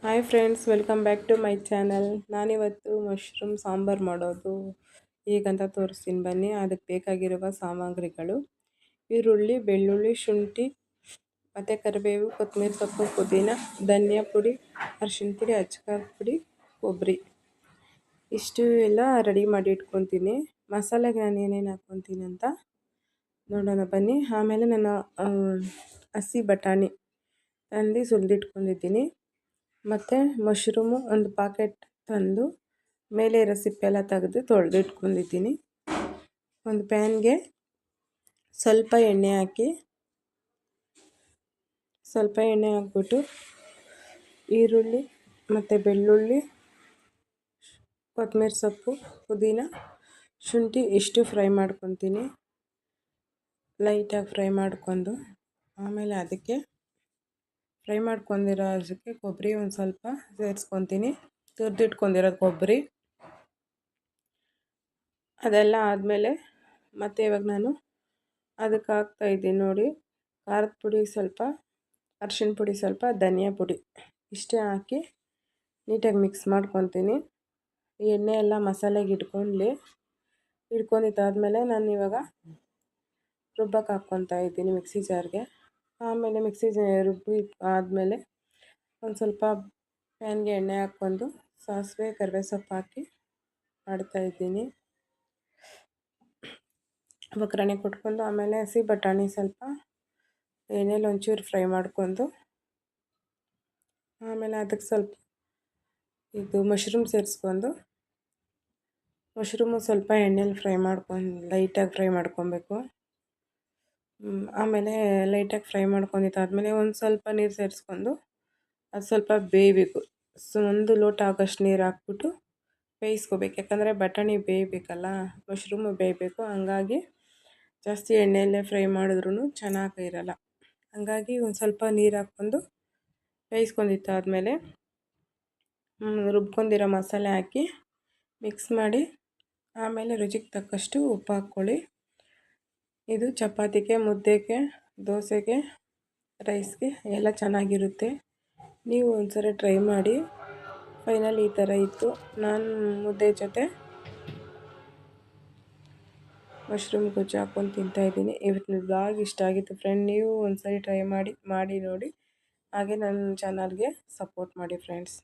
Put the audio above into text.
Hi friends, welcome back to my channel. ನಾನಿವತ್ತು mushroom sambar ಮಾಡೋದು ಹೇಗಂತ ತೋರಿಸ್ತೀನಿ ಬನ್ನಿ. ಅದಕ್ಕೆ ಬೇಕಾಗಿರುವ ಸಾಮಗ್ರಿಗಳು: ಈರುಳ್ಳಿ, ಬೆಳ್ಳುಳ್ಳಿ, ಶುಂಠಿ ಮತ್ತು ಕರಿಬೇವು, ಕೊತ್ತಂಬರಿ ಸೊಪ್ಪು, ಪುದೀನ, ಧನಿಯಾ ಪುಡಿ, ಅರಿಶಿನ ಪುಡಿ, ಅಚ್ಕಾರದ ಪುಡಿ, ಕೊಬ್ಬರಿ. ಇಷ್ಟು ಎಲ್ಲ ರೆಡಿ ಮಾಡಿ ಇಟ್ಕೊತೀನಿ. ಮಸಾಲೆಗೆ ನಾನು ಏನೇನು ಹಾಕ್ಕೊತೀನಿ ಅಂತ ನೋಡೋಣ ಬನ್ನಿ. ಆಮೇಲೆ ನಾನು ಹಸಿ ಬಟಾಣಿ ತಂದು ಸುಲಿದಿಟ್ಕೊಂಡಿದ್ದೀನಿ. ಮತ್ತು ಮಶ್ರೂಮು ಒಂದು ಪಾಕೆಟ್ ತಂದು ಮೇಲೆ ಇರೋ ಸಿಪ್ಪೆಲ್ಲ ತೆಗೆದು ತೊಳೆದಿಟ್ಕೊಂಡಿದ್ದೀನಿ. ಒಂದು ಪ್ಯಾನ್ಗೆ ಸ್ವಲ್ಪ ಎಣ್ಣೆ ಹಾಕ್ಬಿಟ್ಟು ಈರುಳ್ಳಿ ಮತ್ತು ಬೆಳ್ಳುಳ್ಳಿ, ಕೊತ್ತಂಬರಿ ಸೊಪ್ಪು, ಪುದೀನ, ಶುಂಠಿ ಇಷ್ಟು ಫ್ರೈ ಮಾಡ್ಕೊತೀನಿ. ಲೈಟಾಗಿ ಫ್ರೈ ಮಾಡ್ಕೊಂಡು ಆಮೇಲೆ ಅದಕ್ಕೆ ಫ್ರೈ ಮಾಡ್ಕೊಂಡಿರೋ ಅದಕ್ಕೆ ಕೊಬ್ಬರಿ ಒಂದು ಸ್ವಲ್ಪ ಸೇರಿಸ್ಕೊತೀನಿ. ತುರಿದಿಟ್ಕೊಂಡಿರೋದು ಕೊಬ್ಬರಿ ಅದೆಲ್ಲ ಆದಮೇಲೆ ಮತ್ತು ಇವಾಗ ನಾನು ಅದಕ್ಕೆ ಹಾಕ್ತಾಯಿದ್ದೀನಿ ನೋಡಿ, ಖಾರದ ಪುಡಿ ಸ್ವಲ್ಪ, ಅರಿಶಿನ ಪುಡಿ ಸ್ವಲ್ಪ, ಧನಿಯಾ ಪುಡಿ ಇಷ್ಟೇ ಹಾಕಿ ನೀಟಾಗಿ ಮಿಕ್ಸ್ ಮಾಡ್ಕೊತೀನಿ. ಎಣ್ಣೆ ಎಲ್ಲ ಮಸಾಲೆಗೆ ಹಿಡ್ಕೊಂಡಿದ್ದಾದಮೇಲೆ ನಾನು ಇವಾಗ ರುಬ್ಬಕ್ಕೆ ಹಾಕ್ಕೊತಾ ಇದ್ದೀನಿ ಮಿಕ್ಸಿ ಜಾರ್ಗೆ. ಆಮೇಲೆ ರುಬ್ಬಿ ಆದಮೇಲೆ ಒಂದು ಸ್ವಲ್ಪ ಪ್ಯಾನ್ಗೆ ಎಣ್ಣೆ ಹಾಕ್ಕೊಂಡು ಸಾಸಿವೆ, ಕರಿಬೇವು ಸೊಪ್ಪು ಹಾಕಿ ಮಾಡ್ತಾಯಿದ್ದೀನಿ. ಒಗ್ಗರಣೆ ಕೊಟ್ಕೊಂಡು ಆಮೇಲೆ ಹಸಿ ಬಟಾಣಿ ಸ್ವಲ್ಪ ಎಣ್ಣೆಲಿ ಒಂಚೂರು ಫ್ರೈ ಮಾಡ್ಕೊಂಡು ಆಮೇಲೆ ಅದಕ್ಕೆ ಸ್ವಲ್ಪ ಮಶ್ರೂಮ್ ಸೇರಿಸ್ಕೊಂಡು ಮಶ್ರೂಮು ಸ್ವಲ್ಪ ಎಣ್ಣೆಲಿ ಲೈಟಾಗಿ ಫ್ರೈ ಮಾಡ್ಕೊಬೇಕು. ಆಮೇಲೆ ಲೈಟಾಗಿ ಫ್ರೈ ಮಾಡ್ಕೊಂಡಿದ್ದಾದಮೇಲೆ ಒಂದು ಸ್ವಲ್ಪ ನೀರು ಸೇರಿಸ್ಕೊಂಡು ಅದು ಸ್ವಲ್ಪ ಬೇಯಬೇಕು. ಒಂದು ಲೋಟ ಆಗೋಷ್ಟು ನೀರು ಹಾಕ್ಬಿಟ್ಟು ಬೇಯಿಸ್ಕೋಬೇಕು. ಯಾಕಂದರೆ ಬಟಾಣಿ ಬೇಯಬೇಕಲ್ಲ, ಮಶ್ರೂಮು ಬೇಯಬೇಕು. ಹಂಗಾಗಿ ಜಾಸ್ತಿ ಎಣ್ಣೆಯಲ್ಲೇ ಫ್ರೈ ಮಾಡಿದ್ರೂ ಚೆನ್ನಾಗಿರಲ್ಲ. ಹಂಗಾಗಿ ಒಂದು ಸ್ವಲ್ಪ ನೀರು ಹಾಕ್ಕೊಂಡು ಬೇಯಿಸ್ಕೊಂಡಿದ್ದಾದಮೇಲೆ ರುಬ್ಕೊಂಡಿರೋ ಮಸಾಲೆ ಹಾಕಿ ಮಿಕ್ಸ್ ಮಾಡಿ ಆಮೇಲೆ ರುಚಿಗೆ ತಕ್ಕಷ್ಟು ಉಪ್ಪು ಹಾಕ್ಕೊಳ್ಳಿ. ಇದು ಚಪಾತಿಗೆ, ಮುದ್ದೆಗೆ, ದೋಸೆಗೆ, ರೈಸ್ಗೆ ಎಲ್ಲ ಚೆನ್ನಾಗಿರುತ್ತೆ. ನೀವು ಒಂದ್ಸರಿ ಟ್ರೈ ಮಾಡಿ. ಫೈನಲ್ ಈ ಥರ ಇತ್ತು. ನಾನು ಮುದ್ದೆ ಜೊತೆ ಮಶ್ರೂಮ್ ಗೊಜ್ಜು ಹಾಕ್ಕೊಂಡು ತಿಂತಾಯಿದ್ದೀನಿ. ಇವತ್ತಿನ ಬ್ಲಾಗ್ ಇಷ್ಟ ಆಗಿತ್ತು ಫ್ರೆಂಡ್. ನೀವು ಒಂದ್ಸರಿ ಟ್ರೈ ಮಾಡಿ ನೋಡಿ. ಹಾಗೆ ನನ್ನ ಚಾನಲ್ಗೆ ಸಪೋರ್ಟ್ ಮಾಡಿ ಫ್ರೆಂಡ್ಸ್.